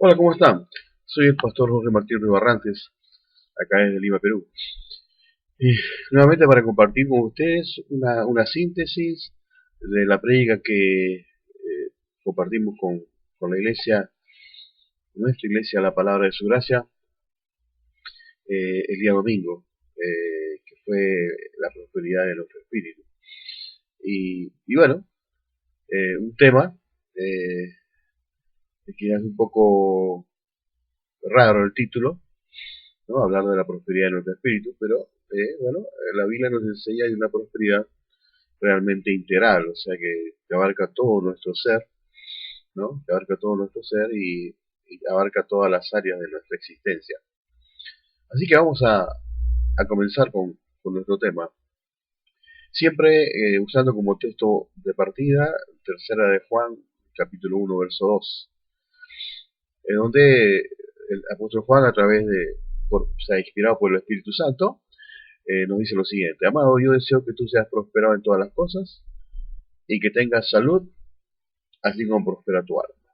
Hola, ¿cómo están? Soy el pastor Jorge Martín Ribarrantes, acá desde Lima, Perú. Y nuevamente para compartir con ustedes una síntesis de la prédica que compartimos con la iglesia, nuestra iglesia, la palabra de su gracia, el día domingo, que fue la prosperidad de nuestro espíritu. Y bueno, un tema que es un poco raro el título, ¿no? Hablar de la prosperidad de nuestro espíritu, pero bueno, la Biblia nos enseña de una prosperidad realmente integral, o sea que abarca todo nuestro ser, ¿no? Que abarca todo nuestro ser y abarca todas las áreas de nuestra existencia. Así que vamos a comenzar con nuestro tema. Siempre usando como texto de partida, tercera de Juan, capítulo 1, verso 2, donde el apóstol Juan, a través o sea, inspirado por el Espíritu Santo, nos dice lo siguiente: Amado, yo deseo que tú seas prosperado en todas las cosas y que tengas salud, así como prospera tu alma.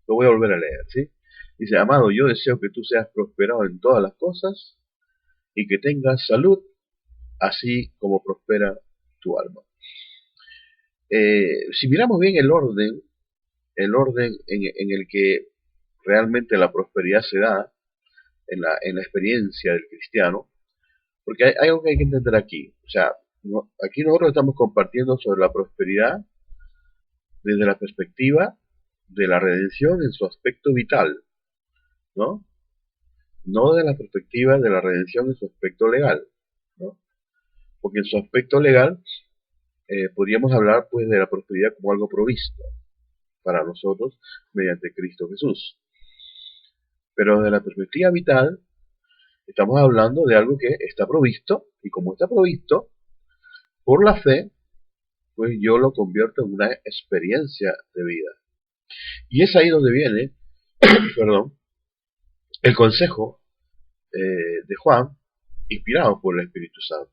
Lo voy a volver a leer, ¿sí? Dice: Amado, yo deseo que tú seas prosperado en todas las cosas y que tengas salud, así como prospera tu alma. Si miramos bien el orden en el que realmente la prosperidad se da en la experiencia del cristiano, porque hay algo que hay que entender aquí. O sea, aquí nosotros estamos compartiendo sobre la prosperidad desde la perspectiva de la redención en su aspecto vital, ¿no? No de la perspectiva de la redención en su aspecto legal, ¿no? Porque en su aspecto legal podríamos hablar pues de la prosperidad como algo provisto para nosotros mediante Cristo Jesús. Pero desde la perspectiva vital estamos hablando de algo que está provisto, y como está provisto, por la fe, pues yo lo convierto en una experiencia de vida. Y es ahí donde viene, perdón, el consejo de Juan, inspirado por el Espíritu Santo,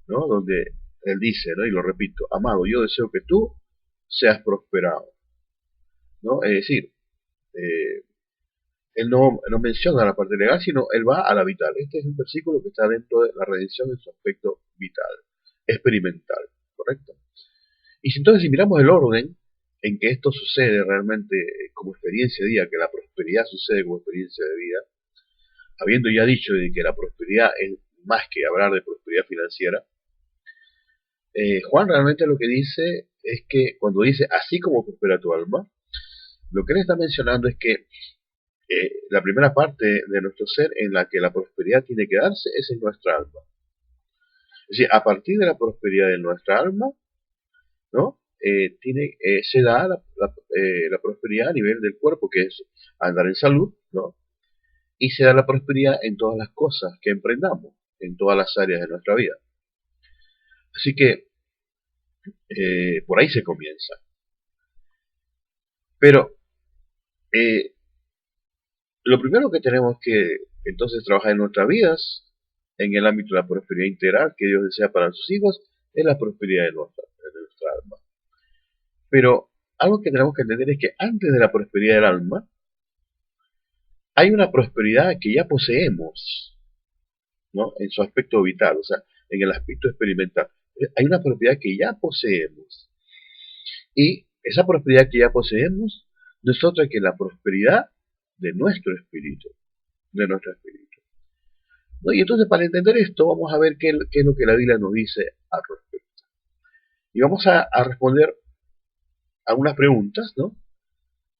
¿no? Donde él dice, ¿no? Y lo repito: Amado, yo deseo que tú seas prosperado, ¿no? Es decir, eh, él no menciona la parte legal, sino él va a la vital. Este es un versículo que está dentro de la redención en su aspecto vital, experimental, ¿correcto? Y entonces, si miramos el orden en que esto sucede realmente como experiencia de vida, que la prosperidad sucede como experiencia de vida, habiendo ya dicho de que la prosperidad es más que hablar de prosperidad financiera, Juan realmente lo que dice es que cuando dice así como prospera tu alma, lo que él está mencionando es que la primera parte de nuestro ser en la que la prosperidad tiene que darse es en nuestra alma. Es decir, a partir de la prosperidad de nuestra alma, ¿no? Se da la prosperidad a nivel del cuerpo, que es andar en salud, ¿no? Y se da la prosperidad en todas las cosas que emprendamos, en todas las áreas de nuestra vida. Así que por ahí se comienza. Pero eh, lo primero que tenemos que entonces trabajar en nuestras vidas, en el ámbito de la prosperidad integral que Dios desea para sus hijos, es la prosperidad de nuestra alma. Pero algo que tenemos que entender es que antes de la prosperidad del alma, hay una prosperidad que ya poseemos, ¿no? En su aspecto vital, o sea, en el aspecto experimental. Hay una prosperidad que ya poseemos. Y esa prosperidad que ya poseemos no es otra que la prosperidad de nuestro espíritu, de nuestro espíritu. ¿No? Y entonces, para entender esto, vamos a ver qué es lo que la Biblia nos dice al respecto. Y vamos a responder a unas preguntas, ¿no?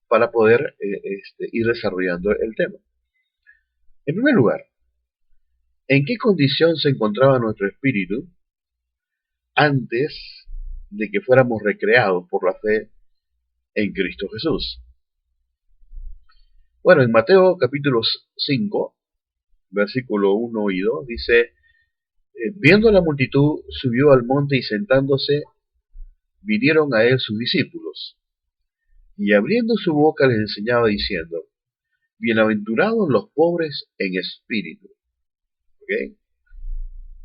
Para poder ir desarrollando el tema. En primer lugar, ¿en qué condición se encontraba nuestro espíritu antes de que fuéramos recreados por la fe en Cristo Jesús? Bueno, en Mateo capítulo 5, versículo 1 y 2, dice: viendo la multitud, subió al monte y sentándose, vinieron a él sus discípulos. Y abriendo su boca les enseñaba diciendo: bienaventurados los pobres en espíritu. ¿Okay?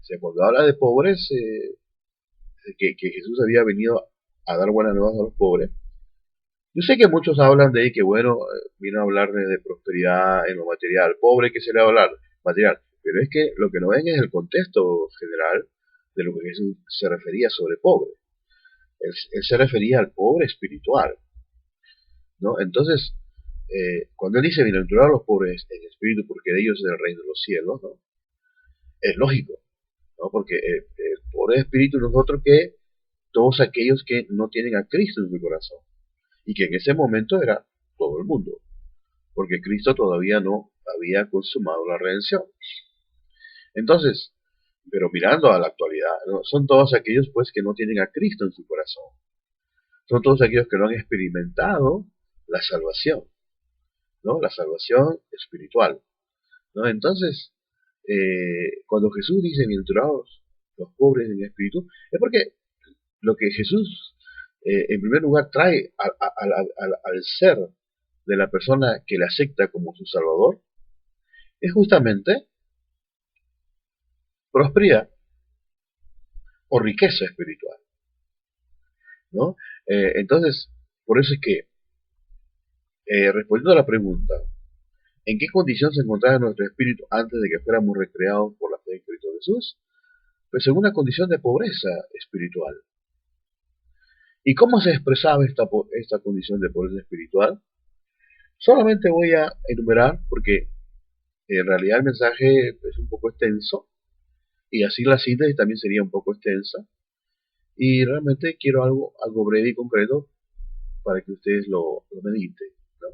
O sea, cuando habla de pobres, que Jesús había venido a dar buenas nuevas a los pobres, Yo sé que muchos hablan de que, bueno, vino a hablar de prosperidad en lo material. Pobre que se le va a hablar, material. Pero es que lo que no ven es el contexto general de lo que Jesús se refería sobre pobre. Él se refería al pobre espiritual, ¿no? Entonces, cuando él dice, bienaventurados los pobres en espíritu, porque de ellos es el reino de los cielos, ¿no? Es lógico, ¿no? Porque el pobre espíritu no es otro que todos aquellos que no tienen a Cristo en su corazón. Y que en ese momento era todo el mundo, porque Cristo todavía no había consumado la redención. Entonces, pero mirando a la actualidad, ¿no? Son todos aquellos pues que no tienen a Cristo en su corazón. Son todos aquellos que no han experimentado la salvación, ¿no? La salvación espiritual, ¿no? Entonces, cuando Jesús dice, bienaventurados los pobres en espíritu, es porque lo que Jesús, en primer lugar, trae al ser de la persona que le acepta como su Salvador, es justamente prosperidad o riqueza espiritual, ¿no? Entonces, por eso es que, respondiendo a la pregunta, ¿en qué condición se encontraba nuestro espíritu antes de que fuéramos recreados por la fe en Cristo Jesús? Pues en una condición de pobreza espiritual. ¿Y cómo se expresaba esta condición de pobreza espiritual? Solamente voy a enumerar, porque en realidad el mensaje es un poco extenso, y así la síntesis también sería un poco extensa, y realmente quiero algo breve y concreto para que ustedes lo mediten, ¿no?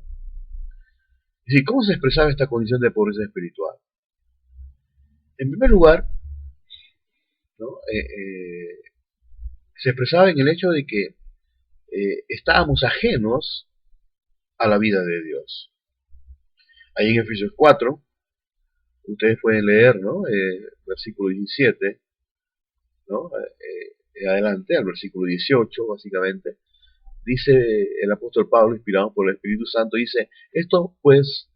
Es decir, ¿cómo se expresaba esta condición de pobreza espiritual? En primer lugar, ¿no? Se expresaba en el hecho de que estábamos ajenos a la vida de Dios. Ahí en Efesios 4, ustedes pueden leer, ¿no? Versículo 17, ¿no? Adelante, al versículo 18, básicamente, dice el apóstol Pablo, inspirado por el Espíritu Santo, dice, esto pues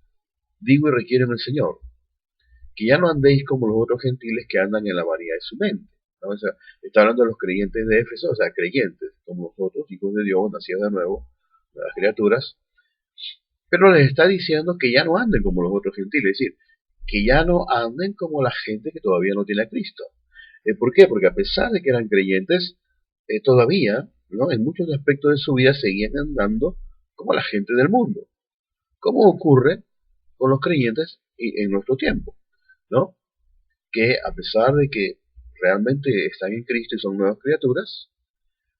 digo y requiero en el Señor, que ya no andéis como los otros gentiles que andan en la vanidad de su mente, ¿no? O sea, está hablando de los creyentes de Éfeso, o sea, creyentes como nosotros, hijos de Dios, nacidos de nuevo, nuevas criaturas, pero les está diciendo que ya no anden como los otros gentiles, es decir, que ya no anden como la gente que todavía no tiene a Cristo. ¿Por qué? Porque a pesar de que eran creyentes, todavía, ¿no? En muchos aspectos de su vida seguían andando como la gente del mundo, como ocurre con los creyentes en nuestro tiempo, ¿no? Que a pesar de que realmente están en Cristo y son nuevas criaturas,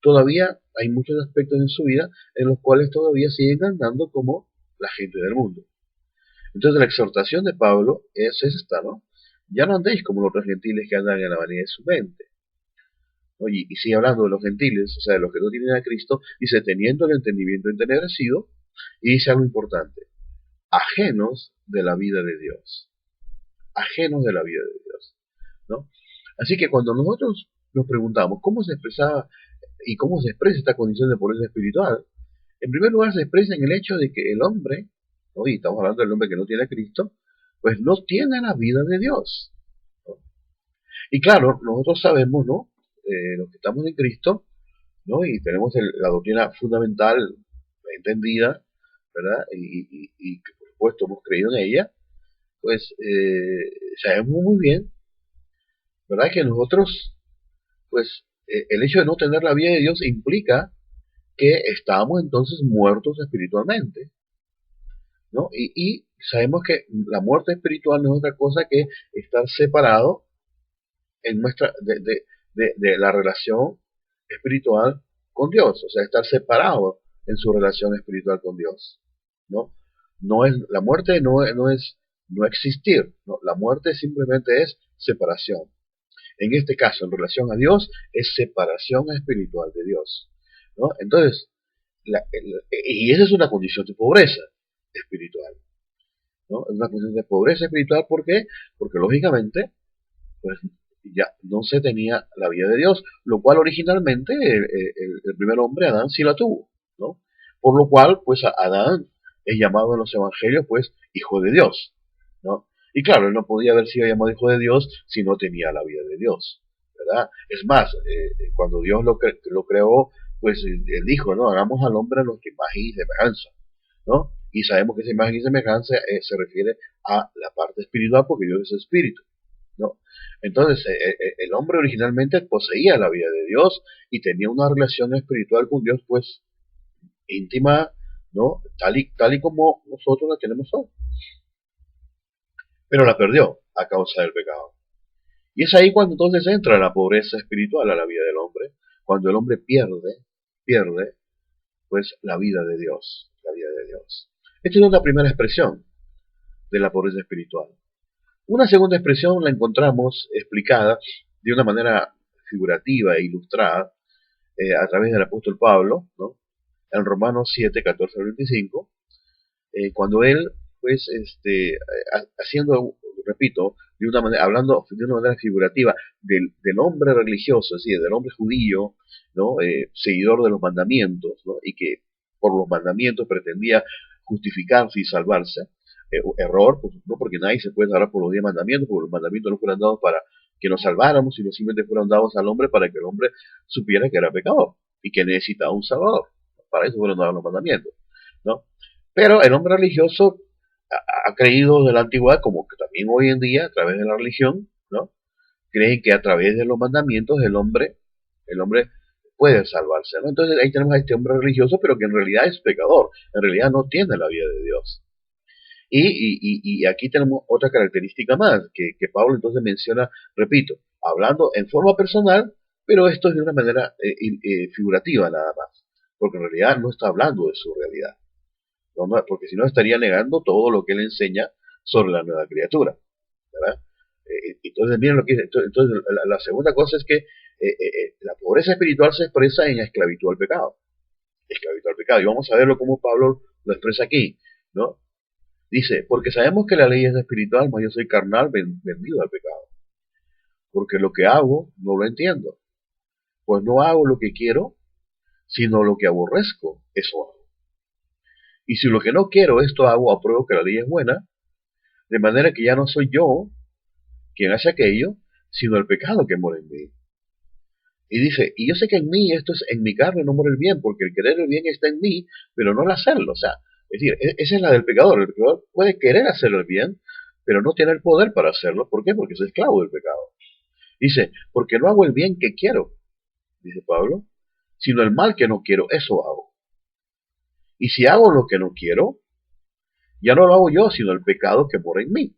todavía hay muchos aspectos en su vida en los cuales todavía siguen andando como la gente del mundo. Entonces la exhortación de Pablo es esta, ¿no? Ya no andéis como los otros gentiles que andan en la vanidad de su mente. ¿No? Y sigue hablando de los gentiles, o sea, de los que no tienen a Cristo, dice, teniendo el entendimiento entenebrecido, y dice algo importante, ajenos de la vida de Dios. Ajenos de la vida de Dios, ¿no? Así que cuando nosotros nos preguntamos cómo se expresaba y cómo se expresa esta condición de pobreza espiritual, en primer lugar se expresa en el hecho de que el hombre, ¿no? Y estamos hablando del hombre que no tiene a Cristo, pues no tiene la vida de Dios, ¿no? Y claro, nosotros sabemos, ¿no? Los que estamos en Cristo, ¿no? Y tenemos la doctrina fundamental entendida, ¿verdad? Y que por supuesto hemos creído en ella, pues sabemos muy bien, ¿verdad? Que nosotros, pues el hecho de no tener la vida de Dios implica que estamos entonces muertos espiritualmente, ¿no? Y sabemos que la muerte espiritual no es otra cosa que estar separado en nuestra, de la relación espiritual con Dios, o sea, estar separado en su relación espiritual con Dios, ¿no? No es, la muerte no es no existir, ¿no? La muerte simplemente es separación. En este caso, en relación a Dios, es separación espiritual de Dios, ¿no? Entonces, y esa es una condición de pobreza espiritual, ¿no? Es una condición de pobreza espiritual, ¿por qué? Porque lógicamente, pues ya no se tenía la vida de Dios, lo cual originalmente el primer hombre, Adán, sí la tuvo, ¿no? Por lo cual, pues Adán es llamado en los evangelios, pues, hijo de Dios, ¿no? Y claro, él no podía haber sido llamado hijo de Dios si no tenía la vida de Dios, ¿verdad? Es más, cuando Dios lo creó, pues él dijo, ¿no? Hagamos al hombre a nuestra imagen y semejanza, ¿no? Y sabemos que esa imagen y semejanza se refiere a la parte espiritual porque Dios es espíritu, ¿no? Entonces, el hombre originalmente poseía la vida de Dios y tenía una relación espiritual con Dios, pues, íntima, ¿no? Tal y como nosotros la tenemos hoy. Pero la perdió a causa del pecado. Y es ahí cuando entonces entra la pobreza espiritual a la vida del hombre, cuando el hombre pierde, pues, la vida de Dios, la vida de Dios. Esta es una primera expresión de la pobreza espiritual. Una segunda expresión la encontramos explicada de una manera figurativa e ilustrada a través del apóstol Pablo, ¿no? En Romanos 7, 14 al 25, cuando él, pues, haciendo, repito, de una manera, hablando de una manera figurativa del hombre religioso, es decir, del hombre judío, ¿no? Seguidor de los mandamientos, ¿no? Y que por los mandamientos pretendía justificarse y salvarse. Error, pues, no, porque nadie se puede salvar por los 10 mandamientos, porque los mandamientos no fueron dados para que nos salváramos, sino simplemente fueron dados al hombre para que el hombre supiera que era pecador y que necesitaba un salvador. Para eso fueron dados los mandamientos, ¿no? Pero el hombre religioso ha creído de la antigüedad, como que también hoy en día, a través de la religión, ¿no? Creen que a través de los mandamientos el hombre puede salvarse, ¿no? Entonces ahí tenemos a este hombre religioso, pero que en realidad es pecador, en realidad no tiene la vida de Dios. Y aquí tenemos otra característica más, que Pablo entonces menciona, repito, hablando en forma personal, pero esto es de una manera figurativa nada más, porque en realidad no está hablando de su realidad, ¿no? Porque si no estaría negando todo lo que él enseña sobre la nueva criatura, ¿verdad? Entonces miren lo que dice. Entonces la segunda cosa es que la pobreza espiritual se expresa en esclavitud al pecado, y vamos a verlo como Pablo lo expresa aquí, ¿no? Dice, porque sabemos que la ley es espiritual, mas yo soy carnal, vendido al pecado. Porque lo que hago no lo entiendo. Pues no hago lo que quiero, sino lo que aborrezco, eso hago. Y si lo que no quiero, esto hago, apruebo que la ley es buena, de manera que ya no soy yo quien hace aquello, sino el pecado que mora en mí. Y dice, y yo sé que en mí, esto es en mi carne, no mora el bien, porque el querer el bien está en mí, pero no el hacerlo. O sea, es decir, esa es la del pecador. El pecador puede querer hacer el bien, pero no tiene el poder para hacerlo. ¿Por qué? Porque es esclavo del pecado. Dice, porque no hago el bien que quiero, dice Pablo, sino el mal que no quiero, eso hago. Y si hago lo que no quiero, ya no lo hago yo, sino el pecado que mora en mí.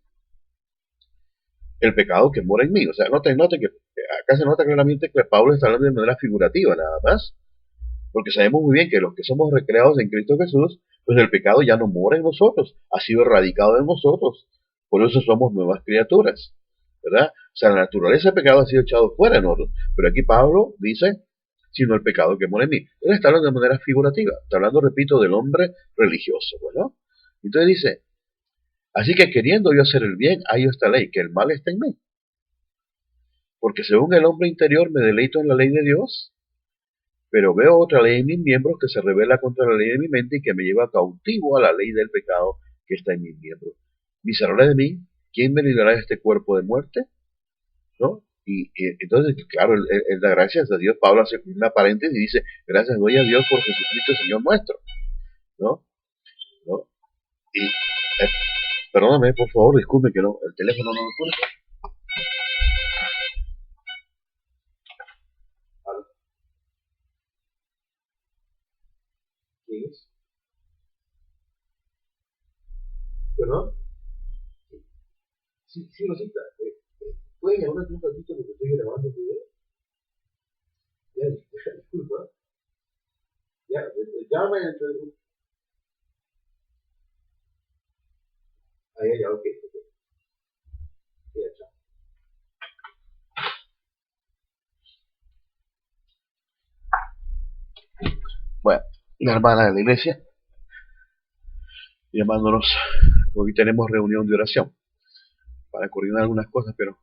El pecado que mora en mí. O sea, noten que acá se nota claramente que Pablo está hablando de manera figurativa nada más, porque sabemos muy bien que los que somos recreados en Cristo Jesús, pues el pecado ya no mora en nosotros, ha sido erradicado de nosotros, por eso somos nuevas criaturas, ¿verdad? O sea, la naturaleza del pecado ha sido echado fuera de nosotros, pero aquí Pablo dice, sino el pecado que mora en mí. Él está hablando de manera figurativa, está hablando, repito, del hombre religioso, ¿no? Entonces dice, así que queriendo yo hacer el bien, hay esta ley, que el mal está en mí. Porque según el hombre interior me deleito en la ley de Dios, pero veo otra ley en mis miembros que se revela contra la ley de mi mente y que me lleva cautivo a la ley del pecado que está en mis miembros. Miserable de mí, ¿quién me librará de este cuerpo de muerte? ¿No? Y entonces, claro, él da gracias a Dios. Pablo hace una paréntesis y dice, gracias doy a Dios por Jesucristo, Señor nuestro. ¿No? ¿No? Y, perdóname, por favor, disculpe que no, el teléfono no lo pone. ¿Quién es? ¿Perdón? Sí, sí, Rosita. ¿Pueden llamar un ratito porque estoy grabando el video? Ya, disculpa. Ya, llámame entre... Ahí, ya, ok. Ya, chao. Bueno, la hermana de la iglesia llamándonos, hoy tenemos reunión de oración para coordinar algunas cosas, pero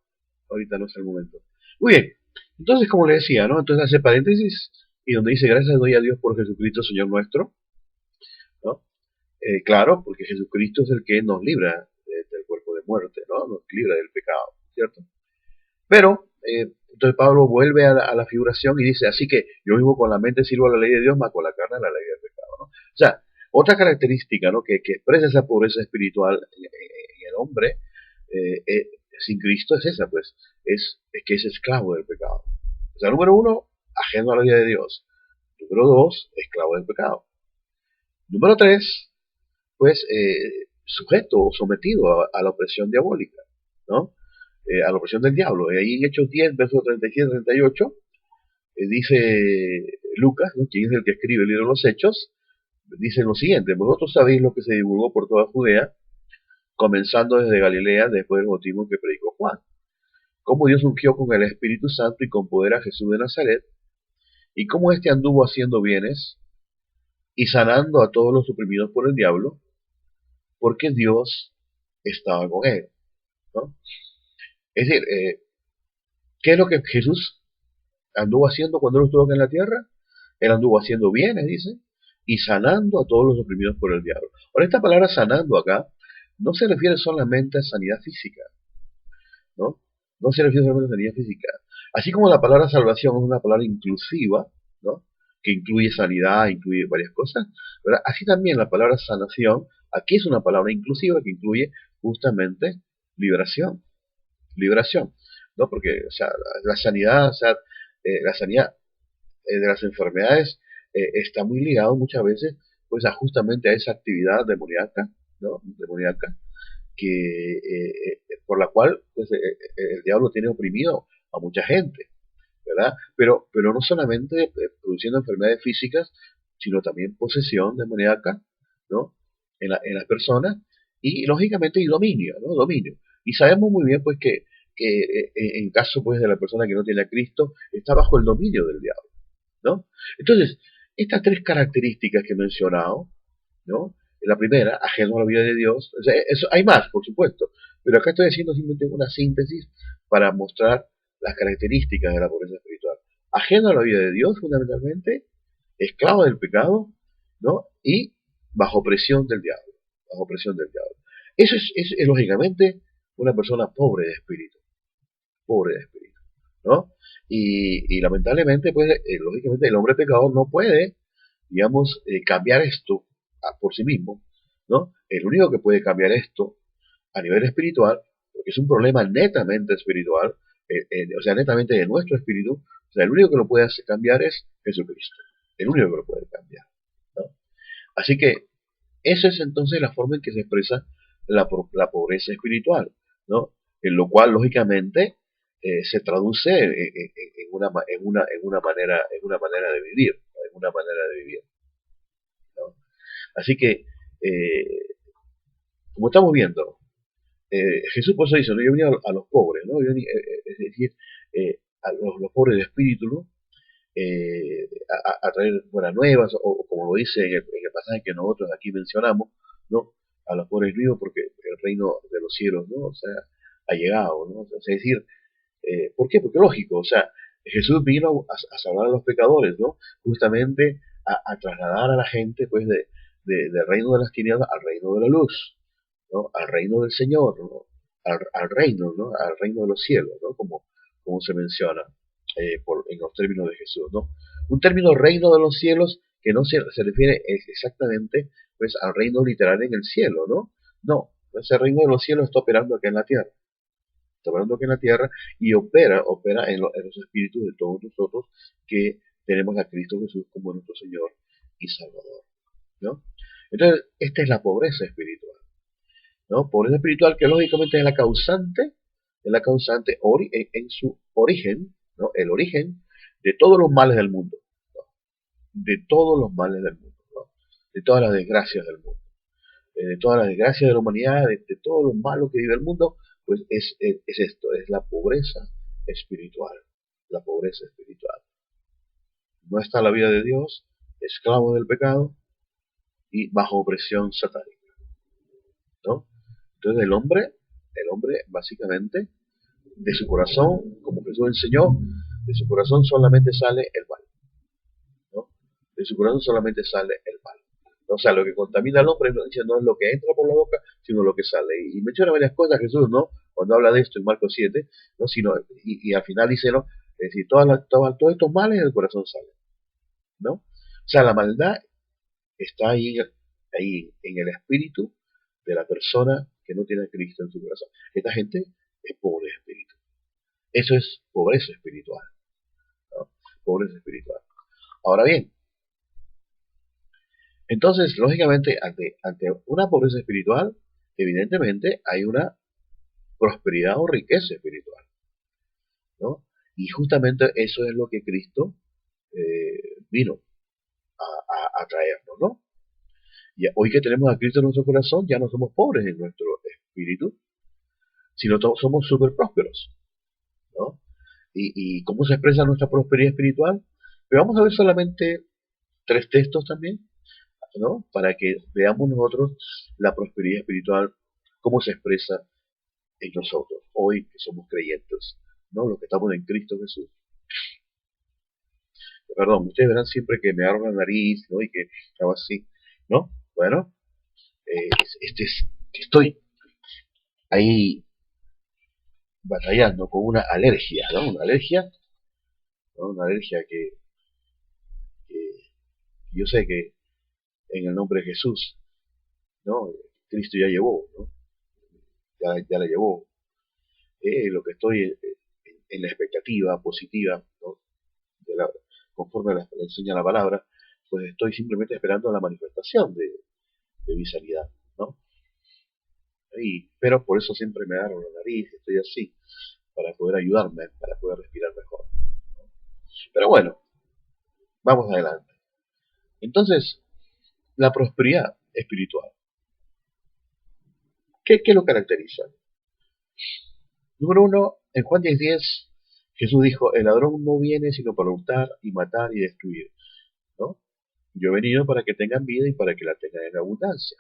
ahorita no es el momento. Muy bien, entonces como le decía, ¿no? Entonces hace paréntesis y donde dice gracias doy a Dios por Jesucristo Señor nuestro, ¿no? Claro, porque Jesucristo es el que nos libra del cuerpo de muerte, ¿no? Nos libra del pecado, ¿cierto? Pero Entonces Pablo vuelve a la figuración y dice, así que yo mismo con la mente sirvo a la ley de Dios, más con la carne a la ley del pecado, ¿no? O sea, otra característica, ¿no?, que expresa esa pobreza espiritual en el hombre sin Cristo es esa, pues, es que es esclavo del pecado. O sea, número uno, ajeno a la vida de Dios. Número dos, esclavo del pecado. Número tres, pues, sujeto o sometido a la opresión diabólica, ¿no? A la opresión del diablo. Y ahí en Hechos 10, versos 37-38, dice Lucas, ¿no?, quien es el que escribe el libro de los Hechos, dice lo siguiente: vosotros sabéis lo que se divulgó por toda Judea, comenzando desde Galilea, después del bautismo que predicó Juan, cómo Dios ungió con el Espíritu Santo y con poder a Jesús de Nazaret, y cómo éste anduvo haciendo bienes y sanando a todos los oprimidos por el diablo, porque Dios estaba con él, ¿no? Es decir, ¿qué es lo que Jesús anduvo haciendo cuando él estuvo acá en la tierra? Él anduvo haciendo bienes, dice, y sanando a todos los oprimidos por el diablo. Ahora, esta palabra sanando acá no se refiere solamente a sanidad física, ¿no? No se refiere solamente a sanidad física. Así como la palabra salvación es una palabra inclusiva, ¿no?, que incluye sanidad, incluye varias cosas, ¿verdad? Así también la palabra sanación, aquí es una palabra inclusiva que incluye justamente liberación, ¿no? Porque, o sea, la sanidad, o sea, la sanidad de las enfermedades está muy ligado muchas veces, pues, justamente a esa actividad demoníaca, ¿no?, demoníaca, que por la cual, pues, el diablo tiene oprimido a mucha gente, ¿verdad? Pero no solamente produciendo enfermedades físicas, sino también posesión demoníaca, ¿no?, en las personas, y lógicamente y dominio, ¿no? Dominio. Y sabemos muy bien, pues, que en caso, pues, de la persona que no tiene a Cristo, está bajo el dominio del diablo, ¿no? Entonces, estas tres características que he mencionado, ¿no? La primera, ajeno a la vida de Dios. O sea, eso, hay más, por supuesto, pero acá estoy haciendo simplemente una síntesis para mostrar las características de la pobreza espiritual. Ajeno a la vida de Dios, fundamentalmente, esclavo del pecado, ¿no?, y bajo presión del diablo, bajo presión del diablo. Eso es lógicamente una persona pobre de espíritu, ¿no? Y lamentablemente, pues, lógicamente el hombre pecador no puede, digamos, cambiar esto por sí mismo, ¿no? El único que puede cambiar esto a nivel espiritual, porque es un problema netamente espiritual, o sea, netamente de nuestro espíritu, o sea, el único que lo puede hacer cambiar es Jesucristo, el único que lo puede cambiar, ¿no? Así que esa es entonces la forma en que se expresa la pobreza espiritual, ¿no? En lo cual, lógicamente, se traduce en una manera de vivir, ¿no?, en una manera de vivir, ¿no? Así que, como estamos viendo, Jesús por eso dice, ¿no?, yo venía a los pobres, ¿no? Es decir, a los pobres de espíritu, ¿no?, a traer buenas nuevas, o como lo dice en el pasaje que nosotros aquí mencionamos, ¿no?, a los pobres vivos, porque el reino de los cielos, ¿no?, o sea, ha llegado, ¿no? O sea, es decir, ¿por qué? Porque lógico, o sea, Jesús vino a salvar a los pecadores, ¿no?, justamente a trasladar a la gente, pues, del reino de las tinieblas al reino de la luz, ¿no?, al reino del Señor, ¿no?, al reino, ¿no?, al reino de los cielos, ¿no?, como se menciona en los términos de Jesús, ¿no? Un término reino de los cielos que no se refiere exactamente, pues, al reino literal en el cielo, ¿no? No, ese reino de los cielos está operando aquí en la tierra. Está operando aquí en la tierra y opera en los espíritus de todos nosotros que tenemos a Cristo Jesús como nuestro Señor y Salvador, ¿no? Entonces, esta es la pobreza espiritual, ¿no? Pobreza espiritual que lógicamente es la causante en su origen, ¿no?, el origen de todos los males del mundo, ¿no?, de todos los males del mundo, ¿no?, de todas las desgracias del mundo, de todas las desgracias de la humanidad, de todo lo malo que vive el mundo, pues es esto, es la pobreza espiritual, la pobreza espiritual. No está la vida de Dios, esclavo del pecado y bajo opresión satánica, ¿no? Entonces el hombre básicamente, de su corazón, como Jesús enseñó, de su corazón solamente sale el mal, ¿no? De su corazón solamente sale el mal. O sea, lo que contamina al hombre, no es lo que entra por la boca, sino lo que sale. Y menciona varias cosas Jesús, ¿no?, cuando habla de esto en Marcos 7, ¿no? Y al final dice, ¿no?, Es decir, todos estos males del corazón salen, ¿no? O sea, la maldad está ahí en el espíritu de la persona que no tiene a Cristo en su corazón. Esta gente es pobre de espíritu. Eso es pobreza espiritual, ¿no? Pobreza espiritual. Ahora bien, entonces, lógicamente, ante una pobreza espiritual, evidentemente hay una prosperidad o riqueza espiritual, ¿no? Y justamente eso es lo que Cristo vino a traernos, ¿no? Y hoy que tenemos a Cristo en nuestro corazón, ya no somos pobres en nuestro espíritu, sino todos somos súper prósperos, ¿no? ¿Y cómo se expresa nuestra prosperidad espiritual? Pero vamos a ver solamente 3 textos también, ¿no? Para que veamos nosotros la prosperidad espiritual, cómo se expresa en nosotros, hoy que somos creyentes, ¿no? Los que estamos en Cristo Jesús. Perdón, ustedes verán siempre que me agarro la nariz, ¿no? Y que hago así, ¿no? Bueno, estoy ahí batallando con una alergia, ¿no? Una alergia, ¿no? Una alergia que yo sé que en el nombre de Jesús, ¿no? Cristo ya llevó, ¿no? Ya la llevó. Lo que estoy en la expectativa positiva, ¿no? De conforme le enseña la palabra, pues estoy simplemente esperando la manifestación de mi sanidad, ¿no? Pero por eso siempre me agarro la nariz, estoy así, para poder ayudarme, para poder respirar mejor. Pero bueno, vamos adelante. Entonces, la prosperidad espiritual. ¿Qué lo caracteriza? Número uno, en Juan 10:10, Jesús dijo, el ladrón no viene sino para hurtar y matar y destruir, ¿no? Yo he venido para que tengan vida y para que la tengan en abundancia.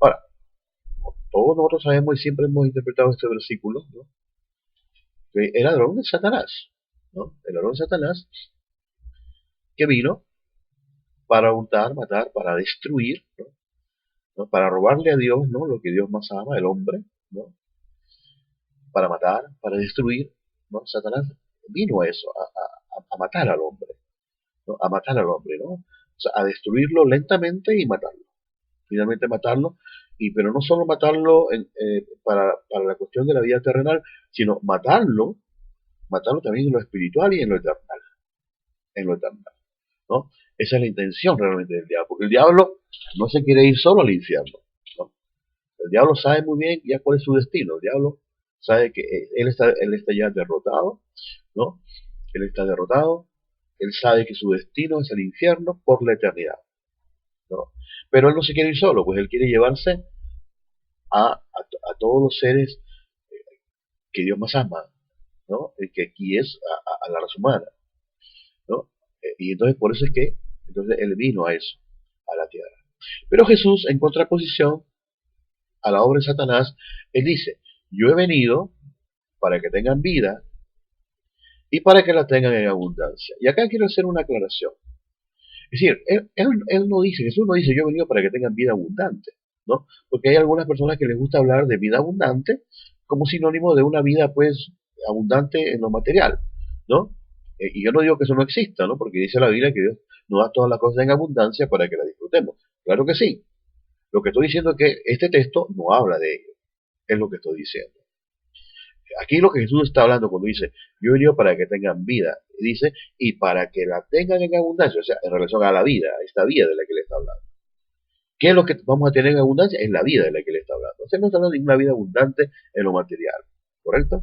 Ahora, todos nosotros sabemos y siempre hemos interpretado este versículo, ¿no? Que el ladrón es Satanás, ¿no? El ladrón es Satanás que vino para hurtar, matar, para destruir, ¿no? ¿No? Para robarle a Dios, ¿no? Lo que Dios más ama, el hombre, ¿no? Para matar, para destruir, ¿no? Satanás vino a eso, a matar al hombre, ¿no? A matar al hombre, ¿no? O sea, a destruirlo lentamente y matarlo. Finalmente matarlo, pero no solo matarlo para la cuestión de la vida terrenal, sino matarlo también en lo espiritual y en lo eternal, ¿no? Esa es la intención realmente del diablo, porque el diablo no se quiere ir solo al infierno, ¿no? El diablo sabe muy bien ya cuál es su destino. El diablo sabe que él está ya derrotado, ¿no? Él está derrotado. Él sabe que su destino es el infierno por la eternidad, ¿no? Pero él no se quiere ir solo, pues él quiere llevarse a todos los seres que Dios más ama, ¿no? El que aquí es a la raza humana, ¿no? Y entonces por eso es que entonces él vino a eso, a la tierra. Pero Jesús, en contraposición a la obra de Satanás, él dice, yo he venido para que tengan vida y para que la tengan en abundancia. Y acá quiero hacer una aclaración. Es decir, él no dice, Jesús no dice, yo he venido para que tengan vida abundante, ¿no? Porque hay algunas personas que les gusta hablar de vida abundante como sinónimo de una vida, pues, abundante en lo material, ¿no? Y yo no digo que eso no exista, ¿no? Porque dice la Biblia que Dios nos da todas las cosas en abundancia para que las disfrutemos. Claro que sí. Lo que estoy diciendo es que este texto no habla de ello. Es lo que estoy diciendo. Aquí lo que Jesús está hablando cuando dice, yo he venido para que tengan vida, dice, y para que la tengan en abundancia, o sea, en relación a la vida, a esta vida de la que le está hablando. ¿Qué es lo que vamos a tener en abundancia? Es la vida de la que le está hablando. O sea, no está hablando de una vida abundante en lo material, ¿correcto?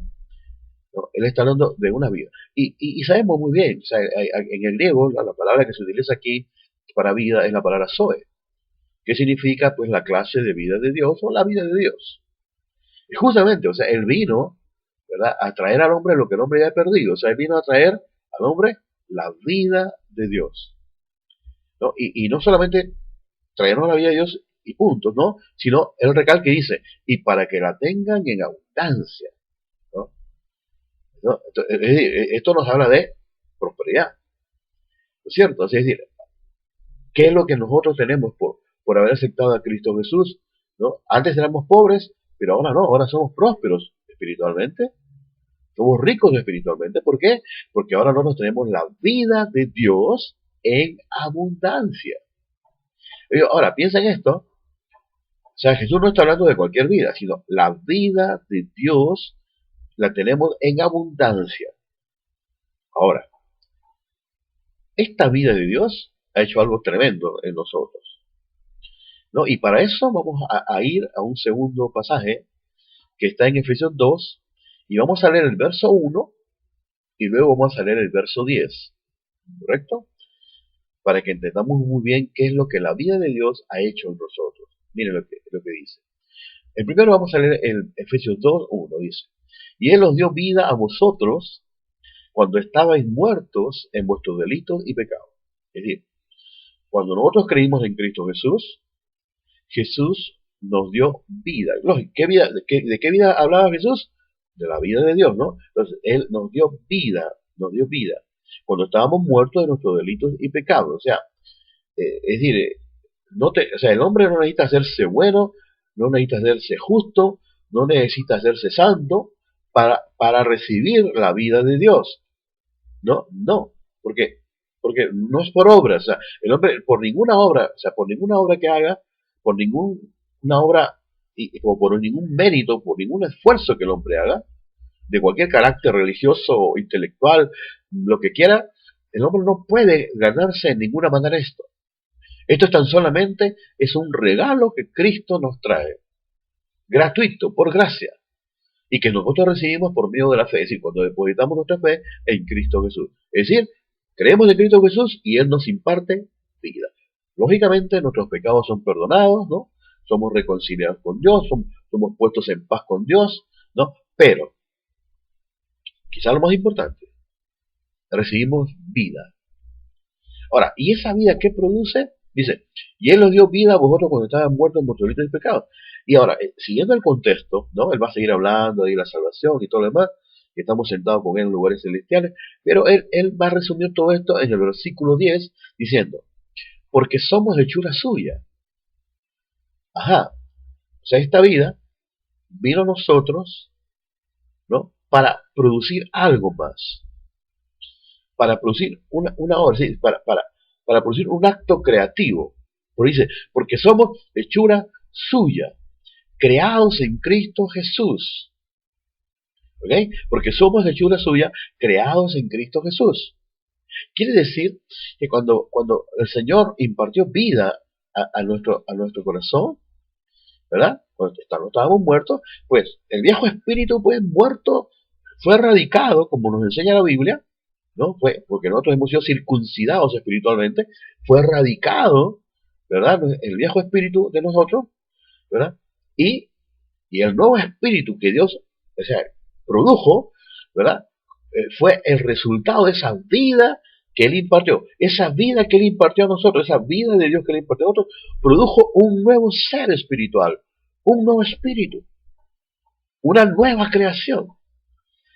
No, él está hablando de una vida. Y sabemos muy bien, o sea, en el griego, la palabra que se utiliza aquí para vida es la palabra zoe, que significa pues la clase de vida de Dios o la vida de Dios. Y justamente, o sea, él vino, ¿verdad?, a traer al hombre lo que el hombre ya ha perdido. O sea, él vino a traer al hombre la vida de Dios, ¿no? Y no solamente traernos la vida de Dios y punto, ¿no? Sino el recalque dice, y para que la tengan en abundancia, ¿no? ¿No? Esto nos habla de prosperidad, ¿no es cierto? Es decir, ¿qué es lo que nosotros tenemos por haber aceptado a Cristo Jesús? ¿No? Antes éramos pobres, pero ahora no, ahora somos prósperos espiritualmente. Somos ricos espiritualmente. ¿Por qué? Porque ahora nosotros tenemos la vida de Dios en abundancia. Ahora, piensa en esto. O sea, Jesús no está hablando de cualquier vida, sino la vida de Dios la tenemos en abundancia. Ahora, esta vida de Dios ha hecho algo tremendo en nosotros, ¿no? Y para eso vamos a ir a un segundo pasaje que está en Efesios 2, y vamos a leer el verso 1 y luego vamos a leer el verso 10, ¿correcto? Para que entendamos muy bien qué es lo que la vida de Dios ha hecho en nosotros. Miren lo que dice. El primero vamos a leer el Efesios 2, 1, dice: y Él os dio vida a vosotros cuando estabais muertos en vuestros delitos y pecados. Es decir, cuando nosotros creímos en Cristo Jesús, Jesús nos dio vida. ¿Qué vida? ¿De qué vida hablaba Jesús? De la vida de Dios, ¿no? Entonces, Él nos dio vida, cuando estábamos muertos de nuestros delitos y pecados. O sea, es decir, o sea, el hombre no necesita hacerse bueno, no necesita hacerse justo, no necesita hacerse santo para recibir la vida de Dios. No, porque no es por obra. O sea, el hombre, por ninguna obra que haga, por ninguna obra, o por ningún mérito, por ningún esfuerzo que el hombre haga, de cualquier carácter religioso, intelectual, lo que quiera, el hombre no puede ganarse en ninguna manera esto. Esto es tan solamente, es un regalo que Cristo nos trae, gratuito, por gracia, y que nosotros recibimos por medio de la fe, es decir, cuando depositamos nuestra fe en Cristo Jesús. Es decir, creemos en Cristo Jesús y Él nos imparte vida. Lógicamente nuestros pecados son perdonados, ¿no? Somos reconciliados con Dios, somos puestos en paz con Dios, ¿no? Pero, quizá lo más importante, recibimos vida. Ahora, ¿y esa vida qué produce? Dice, y Él os dio vida a vosotros cuando estaban muertos en vuestros delitos y pecados. Y ahora, siguiendo el contexto, ¿no? Él va a seguir hablando de la salvación y todo lo demás, que estamos sentados con Él en lugares celestiales, pero él va a resumir todo esto en el versículo 10, diciendo, porque somos hechura suya. Ajá, o sea, esta vida vino a nosotros, ¿no? Para producir algo más, para producir una obra, sí, para producir un acto creativo. Porque dice, porque somos hechura suya, creados en Cristo Jesús. ¿Ok? Porque somos hechura suya, creados en Cristo Jesús. Quiere decir que cuando el Señor impartió vida a nuestro corazón, ¿verdad? Cuando estábamos muertos, pues el viejo espíritu, pues muerto, fue erradicado, como nos enseña la Biblia, ¿no? Fue porque nosotros hemos sido circuncidados espiritualmente, fue erradicado, ¿verdad? El viejo espíritu de nosotros, ¿verdad? Y el nuevo espíritu que Dios, o sea, produjo, ¿verdad? Fue el resultado de esa vida que Él impartió. Esa vida que Él impartió a nosotros, esa vida de Dios que Él impartió a nosotros, produjo un nuevo ser espiritual, un nuevo espíritu, una nueva creación.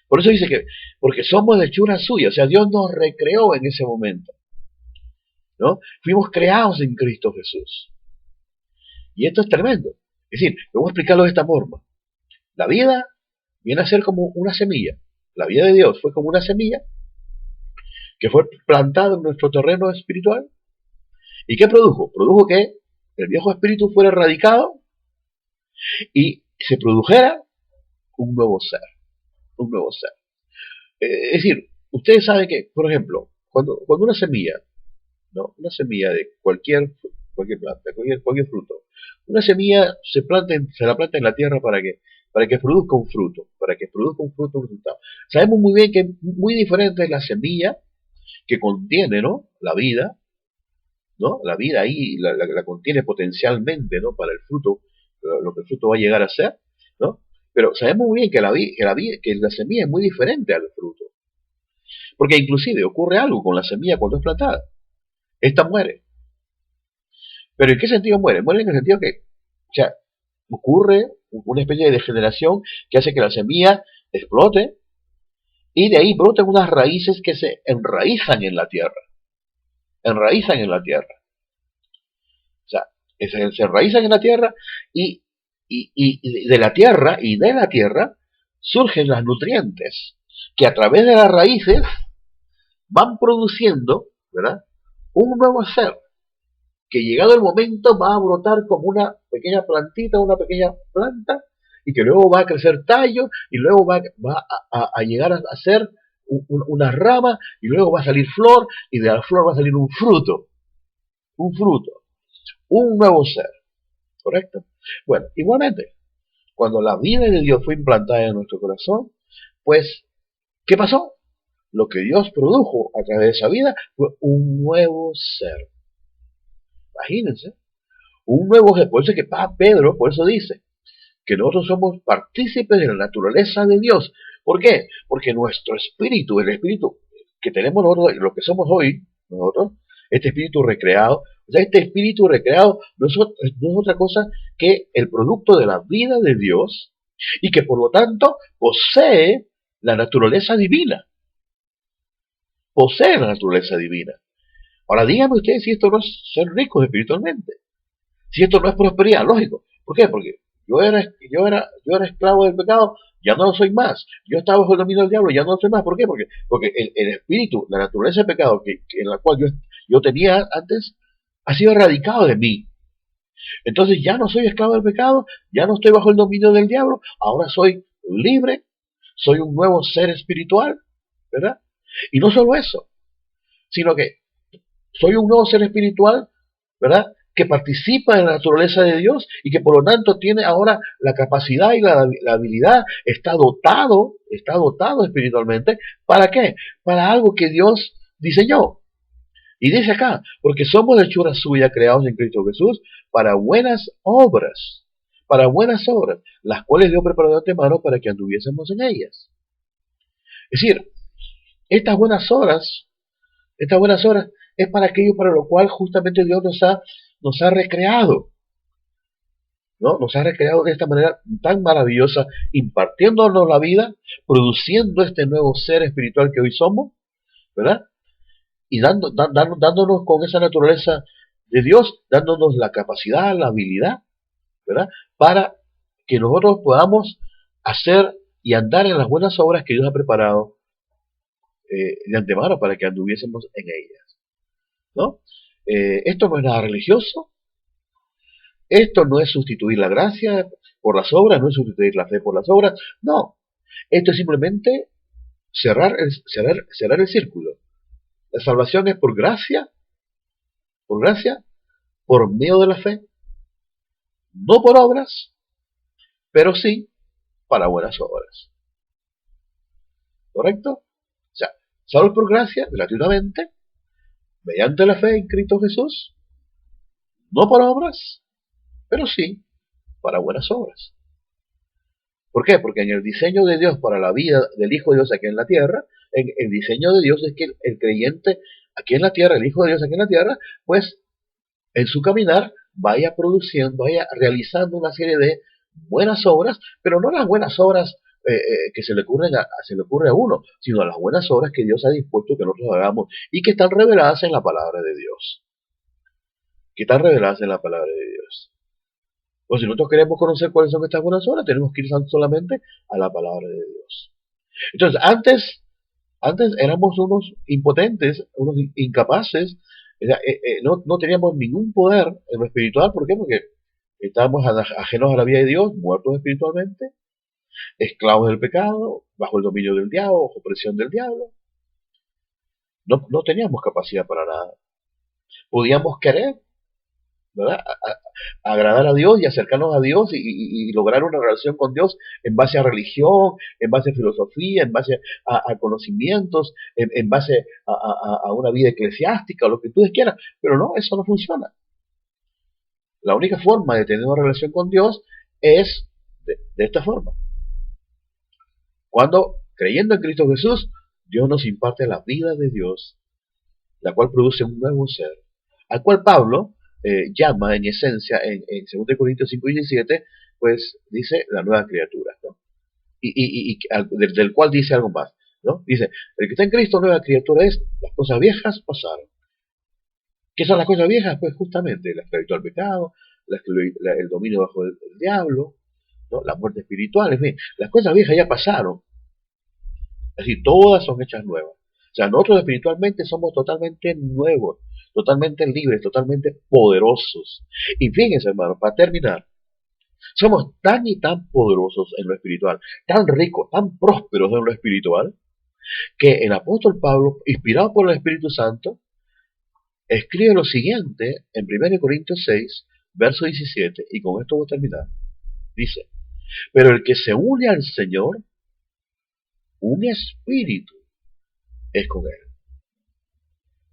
Por eso dice que, porque somos de hechura suya, o sea, Dios nos recreó en ese momento, ¿no? Fuimos creados en Cristo Jesús. Y esto es tremendo. Es decir, lo voy a explicarlo de esta forma. La vida viene a ser como una semilla. La vida de Dios fue como una semilla que fue plantada en nuestro terreno espiritual. ¿Y qué produjo? Produjo que el viejo espíritu fuera erradicado y se produjera un nuevo ser. Un nuevo ser. Es decir, ustedes saben que, por ejemplo, cuando una semilla, ¿no? Una semilla de cualquier planta, cualquier fruto, una semilla se la planta en la tierra para que produzca un fruto, un resultado. Sabemos muy bien que muy diferente es la semilla que contiene, ¿no? La vida, ¿no? La vida ahí la contiene potencialmente, ¿no? Para el fruto, lo que el fruto va a llegar a ser, ¿no? Pero sabemos muy bien que la semilla es muy diferente al fruto. Porque inclusive ocurre algo con la semilla cuando es plantada. Esta muere. ¿Pero en qué sentido muere? Muere en el sentido que, o sea, ocurre una especie de degeneración que hace que la semilla explote y de ahí brotan unas raíces que se enraizan en la tierra. Enraizan en la tierra. O sea, se enraizan en la tierra y de la tierra surgen los nutrientes. que a través de las raíces van produciendo, ¿verdad?, un nuevo ser, que llegado el momento va a brotar como una pequeña plantita, una pequeña planta, y que luego va a crecer tallo, y luego va a llegar a ser una rama, y luego va a salir flor, y de la flor va a salir un fruto, un nuevo ser, ¿correcto? Bueno, igualmente, cuando la vida de Dios fue implantada en nuestro corazón, pues, ¿qué pasó? Lo que Dios produjo a través de esa vida fue un nuevo ser. Imagínense, un nuevo ser. Por eso es que Pedro, por eso dice que nosotros somos partícipes de la naturaleza de Dios. ¿Por qué? Porque nuestro espíritu, el espíritu que tenemos nosotros, lo que somos hoy, nosotros, este espíritu recreado, o sea, este espíritu recreado no es otra cosa que el producto de la vida de Dios y que por lo tanto posee la naturaleza divina. Posee la naturaleza divina. Ahora díganme ustedes si esto no es ser ricos espiritualmente. Si esto no es prosperidad, lógico. ¿Por qué? Porque yo era esclavo del pecado, ya no lo soy más. Yo estaba bajo el dominio del diablo, ya no lo soy más. ¿Por qué? Porque el espíritu, la naturaleza del pecado en la cual yo tenía antes, ha sido erradicado de mí. Entonces ya no soy esclavo del pecado, ya no estoy bajo el dominio del diablo, ahora soy libre, soy un nuevo ser espiritual, ¿verdad? Y no solo eso, sino que soy un nuevo ser espiritual, ¿verdad?, que participa en la naturaleza de Dios y que por lo tanto tiene ahora la capacidad y la habilidad, está dotado espiritualmente. ¿Para qué? Para algo que Dios diseñó. Y dice acá, porque somos hechura suya, creados en Cristo Jesús, para buenas obras, las cuales Dios preparó de antemano para que anduviésemos en ellas. Es decir, estas buenas obras es para aquello para lo cual justamente Dios nos ha recreado, ¿no? Nos ha recreado de esta manera tan maravillosa, impartiéndonos la vida, produciendo este nuevo ser espiritual que hoy somos, ¿verdad? Y dándonos con esa naturaleza de Dios, dándonos la capacidad, la habilidad, ¿verdad?, para que nosotros podamos hacer y andar en las buenas obras que Dios ha preparado de antemano para que anduviésemos en ellas, ¿no? Esto no es nada religioso, esto no es sustituir la gracia por las obras, no es sustituir la fe por las obras, no. Esto es simplemente cerrar el círculo. La salvación es por gracia, por medio de la fe, no por obras, pero sí para buenas obras. ¿Correcto? O sea, salvo por gracia, gratuitamente, mediante la fe en Cristo Jesús, no por obras, pero sí para buenas obras. ¿Por qué? Porque en el diseño de Dios para la vida del Hijo de Dios aquí en la tierra, en el diseño de Dios es que el creyente aquí en la tierra, el Hijo de Dios aquí en la tierra, pues en su caminar vaya produciendo, vaya realizando una serie de buenas obras, pero no las buenas obras que se le ocurre a uno, sino las buenas obras que Dios ha dispuesto que nosotros hagamos y que están reveladas en la palabra de Dios. Que están reveladas en la palabra de Dios. O si nosotros queremos conocer cuáles son estas buenas obras, tenemos que ir solamente a la palabra de Dios. Entonces, antes éramos unos impotentes, unos incapaces, no teníamos ningún poder en lo espiritual. ¿Por qué? Porque estábamos ajenos a la vida de Dios, muertos espiritualmente, esclavos del pecado, bajo el dominio del diablo, bajo presión del diablo. No teníamos capacidad para nada. Podíamos querer, ¿verdad?, agradar a Dios y acercarnos a Dios y lograr una relación con Dios en base a religión, en base a filosofía, en base a conocimientos, en base a una vida eclesiástica, o lo que tú quieras, pero no, eso no funciona. La única forma de tener una relación con Dios es de esta forma. Cuando, creyendo en Cristo Jesús, Dios nos imparte la vida de Dios, la cual produce un nuevo ser, al cual Pablo llama en esencia en 2 Corintios 5:17, pues dice la nueva criatura, ¿no? Del cual dice algo más, ¿no? Dice, el que está en Cristo, nueva criatura es, las cosas viejas pasaron. ¿Qué son las cosas viejas? Pues justamente la esclavitud al pecado, el dominio bajo el diablo, ¿no?, la muerte espiritual, en fin, las cosas viejas ya pasaron. Así, todas son hechas nuevas. O sea, nosotros espiritualmente somos totalmente nuevos, totalmente libres, totalmente poderosos. Y fíjense, hermano, para terminar, somos tan y tan poderosos en lo espiritual, tan ricos, tan prósperos en lo espiritual, que el apóstol Pablo, inspirado por el Espíritu Santo, escribe lo siguiente en 1 Corintios 6, verso 17, y con esto voy a terminar. Dice, pero el que se une al Señor, un espíritu es con él.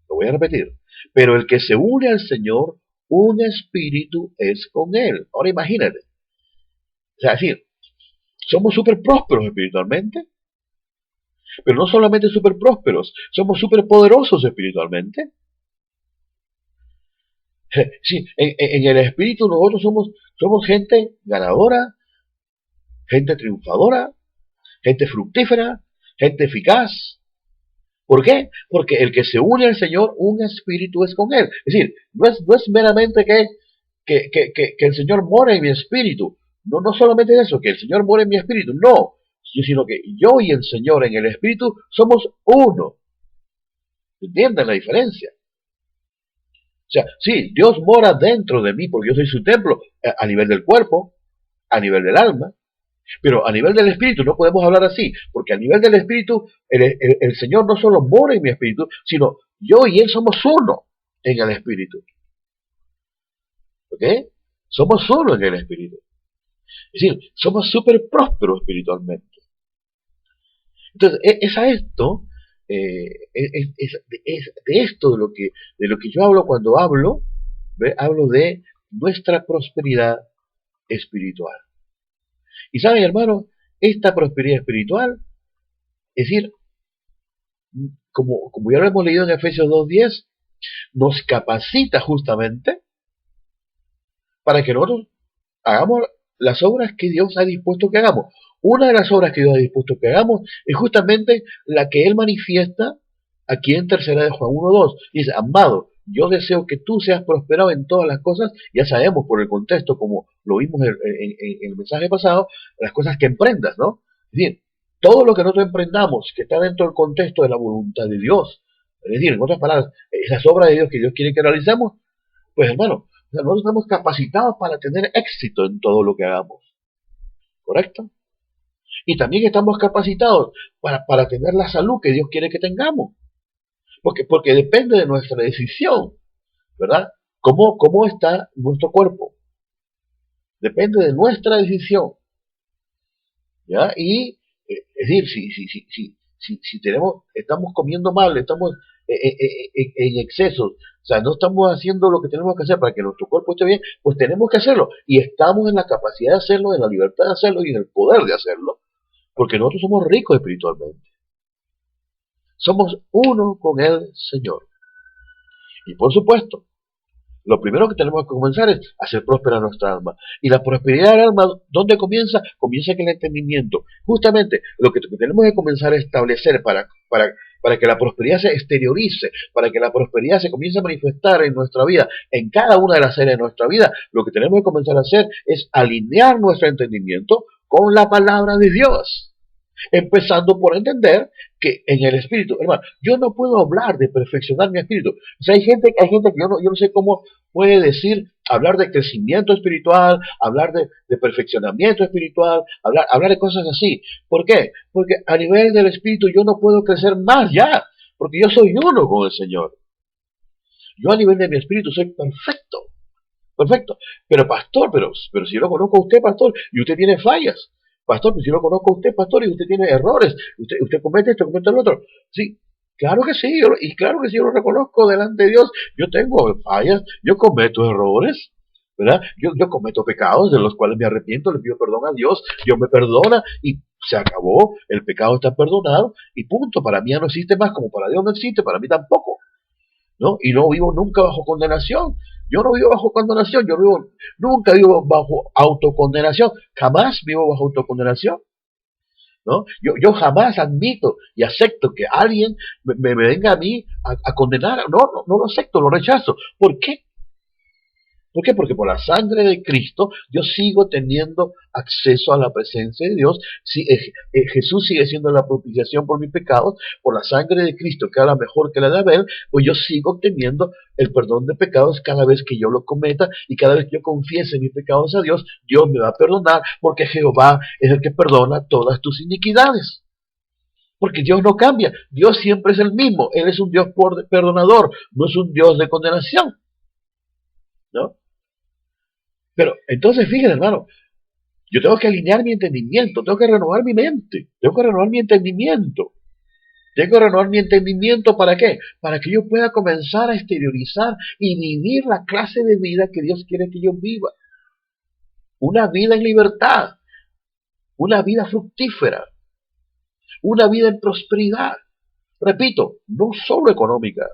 Lo voy a repetir. Pero el que se une al Señor, un espíritu es con él. Ahora imagínate. O sea, es decir, somos súper prósperos espiritualmente, pero no solamente súper prósperos, somos súper poderosos espiritualmente. Sí, en el espíritu nosotros somos gente ganadora, gente triunfadora, gente fructífera, gente eficaz. ¿Por qué? Porque el que se une al Señor, un espíritu es con él. Es decir, no es meramente que el Señor mora en mi espíritu. No, no solamente es eso, que el Señor mora en mi espíritu. No, sino que yo y el Señor en el espíritu somos uno. ¿Entienden la diferencia? O sea, sí, Dios mora dentro de mí porque yo soy su templo a nivel del cuerpo, a nivel del alma, pero a nivel del espíritu no podemos hablar así, porque a nivel del espíritu el Señor no solo mora en mi espíritu, sino yo y Él somos uno en el espíritu. ¿Ok? Somos uno en el espíritu. Es decir, somos súper prósperos espiritualmente. Entonces, es a esto, es de esto de lo que yo hablo cuando hablo, ¿ve? Hablo de nuestra prosperidad espiritual. Y saben, hermano, esta prosperidad espiritual, es decir, como ya lo hemos leído en Efesios 2:10, nos capacita justamente para que nosotros hagamos las obras que Dios ha dispuesto que hagamos. Una de las obras que Dios ha dispuesto que hagamos es justamente la que Él manifiesta aquí en tercera de Juan 1:2. Dice, amado, yo deseo que tú seas prosperado en todas las cosas. Ya sabemos por el contexto, como lo vimos en el mensaje pasado, las cosas que emprendas, ¿no? Es decir, todo lo que nosotros emprendamos que está dentro del contexto de la voluntad de Dios, es decir, en otras palabras, esas obras de Dios que Dios quiere que realicemos, pues hermano, nosotros estamos capacitados para tener éxito en todo lo que hagamos, ¿correcto? Y también estamos capacitados para tener la salud que Dios quiere que tengamos, porque depende de nuestra decisión, ¿verdad? ¿Cómo está nuestro cuerpo? Depende de nuestra decisión, ¿ya? Y, es decir, si estamos comiendo mal, estamos en exceso, o sea, no estamos haciendo lo que tenemos que hacer para que nuestro cuerpo esté bien, pues tenemos que hacerlo. Y estamos en la capacidad de hacerlo, en la libertad de hacerlo y en el poder de hacerlo, porque nosotros somos ricos espiritualmente. Somos uno con el Señor. Y por supuesto, lo primero que tenemos que comenzar es hacer próspera nuestra alma. Y la prosperidad del alma, ¿dónde comienza? Comienza en el entendimiento. Justamente lo que tenemos que comenzar a establecer para que la prosperidad se exteriorice, para que la prosperidad se comience a manifestar en nuestra vida, en cada una de las áreas de nuestra vida, lo que tenemos que comenzar a hacer es alinear nuestro entendimiento con la palabra de Dios. Empezando por entender que en el espíritu, hermano, yo no puedo hablar de perfeccionar mi espíritu. O sea, hay gente que yo no sé cómo puede decir, hablar de crecimiento espiritual, hablar de perfeccionamiento espiritual, hablar de cosas así. ¿Por qué? Porque a nivel del espíritu yo no puedo crecer más ya, porque yo soy uno con el Señor. Yo a nivel de mi espíritu soy perfecto. Perfecto. Pero pastor, pero si yo lo conozco a usted, pastor, y usted tiene fallas. Pastor, pues si yo lo conozco a usted, pastor, y usted tiene errores. Usted comete esto, comete lo otro. Sí, claro que sí, y claro que sí, yo lo reconozco delante de Dios. Yo tengo fallas, yo cometo errores, ¿verdad? Yo cometo pecados de los cuales me arrepiento, le pido perdón a Dios, Dios me perdona y se acabó, el pecado está perdonado y punto. Para mí ya no existe más, como para Dios no existe, para mí tampoco. ¿No? Y no vivo nunca bajo condenación. Yo no vivo bajo condenación, nunca vivo bajo autocondenación, jamás vivo bajo autocondenación, ¿no? Yo jamás admito y acepto que alguien me venga a mí a condenar, no lo acepto, lo rechazo. ¿Por qué? ¿Por qué? Porque por la sangre de Cristo yo sigo teniendo acceso a la presencia de Dios. Si, Jesús sigue siendo la propiciación por mis pecados. Por la sangre de Cristo, que habla mejor que la de Abel, pues yo sigo obteniendo el perdón de pecados cada vez que yo lo cometa, y cada vez que yo confiese mis pecados a Dios, Dios me va a perdonar, porque Jehová es el que perdona todas tus iniquidades. Porque Dios no cambia, Dios siempre es el mismo. Él es un Dios perdonador, no es un Dios de condenación, ¿no? Pero entonces, fíjense, hermano, yo tengo que alinear mi entendimiento, tengo que renovar mi mente, tengo que renovar mi entendimiento. Tengo que renovar mi entendimiento, ¿para qué? Para que yo pueda comenzar a exteriorizar y vivir la clase de vida que Dios quiere que yo viva. Una vida en libertad, una vida fructífera, una vida en prosperidad. Repito, no solo económica.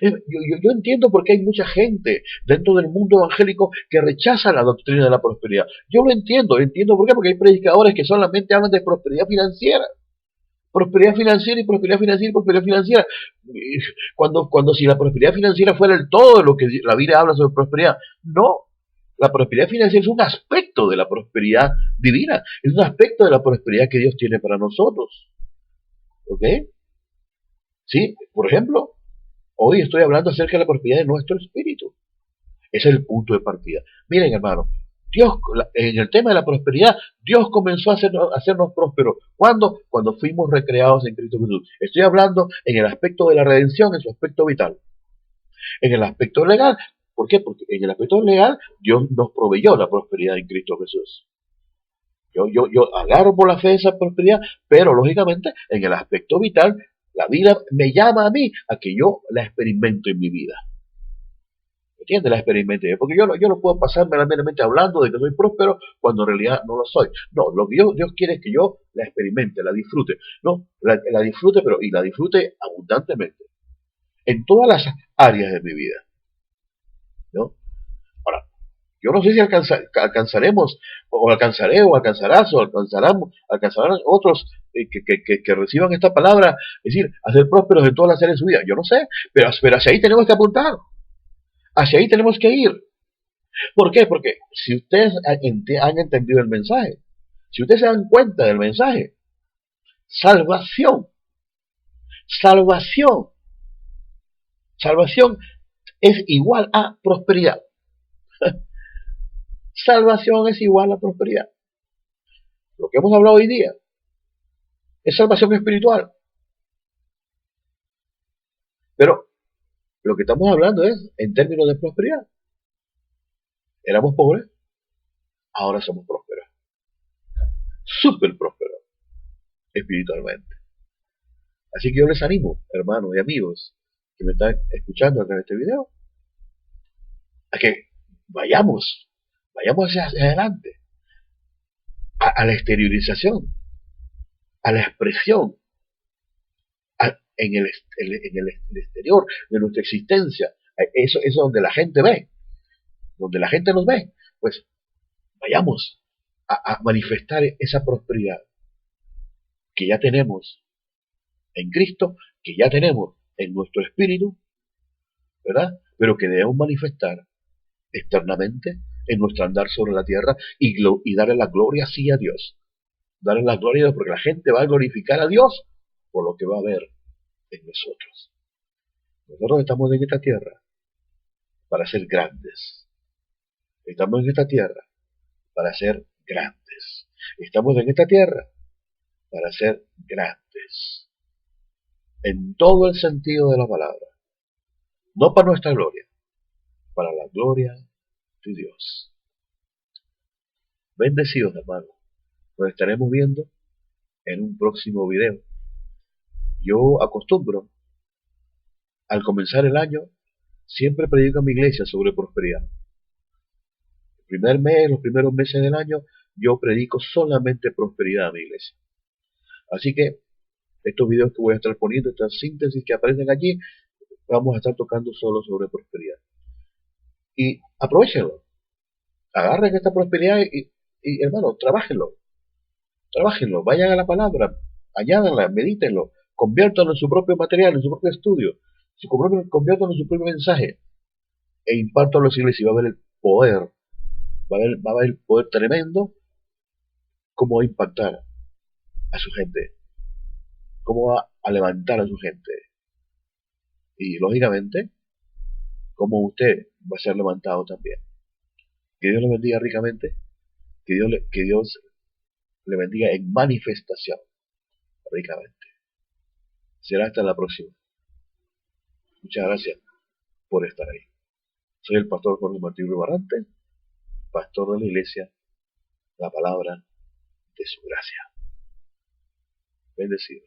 Yo entiendo por qué hay mucha gente dentro del mundo evangélico que rechaza la doctrina de la prosperidad. Yo lo entiendo por qué, porque hay predicadores que solamente hablan de prosperidad financiera. Prosperidad financiera y prosperidad financiera y prosperidad financiera. Cuando si la prosperidad financiera fuera el todo de lo que la Biblia habla sobre prosperidad, no. La prosperidad financiera es un aspecto de la prosperidad divina, es un aspecto de la prosperidad que Dios tiene para nosotros. ¿Ok? Sí, por ejemplo, hoy estoy hablando acerca de la prosperidad de nuestro espíritu. Ese es el punto de partida. Miren, hermano, Dios, en el tema de la prosperidad, Dios comenzó a hacernos prósperos. ¿Cuándo? Cuando fuimos recreados en Cristo Jesús. Estoy hablando en el aspecto de la redención, en su aspecto vital. En el aspecto legal, ¿por qué? Porque en el aspecto legal, Dios nos proveyó la prosperidad en Cristo Jesús. Yo agarro por la fe esa prosperidad, pero lógicamente en el aspecto vital, la vida me llama a mí a que yo la experimento en mi vida. ¿Entiendes? La experimenté. Porque yo no puedo pasarme meramente hablando de que soy próspero cuando en realidad no lo soy. No, lo que Dios quiere es que yo la experimente, la disfrute. No, la disfrute, pero y la disfrute abundantemente. En todas las áreas de mi vida. ¿No? Ahora, yo no sé si alcanzaremos, o alcanzaré, o alcanzarás, o alcanzarán otros que reciban esta palabra, es decir, hacer prósperos en todas las áreas de su vida. Yo no sé, pero hacia ahí tenemos que apuntar. Hacia ahí tenemos que ir. ¿Por qué? Porque si ustedes han entendido el mensaje, si ustedes se dan cuenta del mensaje, salvación, salvación, salvación es igual a prosperidad. Salvación es igual a prosperidad. Lo que hemos hablado hoy día es salvación espiritual. Pero lo que estamos hablando es en términos de prosperidad. Éramos pobres, ahora somos prósperos. Súper prósperos espiritualmente. Así que yo les animo, hermanos y amigos que me están escuchando a través de este video, a que vayamos hacia adelante, a la exteriorización, a la expresión, en el exterior de nuestra existencia. Eso es donde la gente ve, donde la gente nos ve. Pues vayamos a manifestar esa prosperidad que ya tenemos en Cristo, que ya tenemos en nuestro espíritu, ¿verdad? Pero que debemos manifestar externamente en nuestro andar sobre la tierra y darle la gloria así a Dios. Darle la gloria a Dios, porque la gente va a glorificar a Dios por lo que va a ver en nosotros. Nosotros estamos en esta tierra para ser grandes. Estamos en esta tierra para ser grandes. Estamos en esta tierra para ser grandes. En todo el sentido de la palabra. No para nuestra gloria, para la gloria de Dios. Bendecidos, hermanos. Nos estaremos viendo en un próximo video. Yo acostumbro, al comenzar el año, siempre predico en mi iglesia sobre prosperidad. El primer mes, los primeros meses del año, yo predico solamente prosperidad a mi iglesia. Así que estos videos que voy a estar poniendo, estas síntesis que aparecen allí, vamos a estar tocando solo sobre prosperidad. Y aprovechenlo. Agarren esta prosperidad y hermano, trabájenlo. Trabajenlo, vayan a la palabra, añádanla, medítenlo, conviértanlo en su propio material, en su propio estudio, conviértanlo en su propio mensaje e impártanlo a los iglesias y va a ver poder, va a haber poder tremendo, cómo va a impactar a su gente, cómo va a levantar a su gente. Y lógicamente, cómo usted va a ser levantado también. Que Dios le bendiga ricamente, que Dios le bendiga en manifestación ricamente. Será hasta la próxima. Muchas gracias por estar ahí. Soy el pastor Jorge Martín Barrante, pastor de la iglesia, la palabra de su gracia. Bendecido.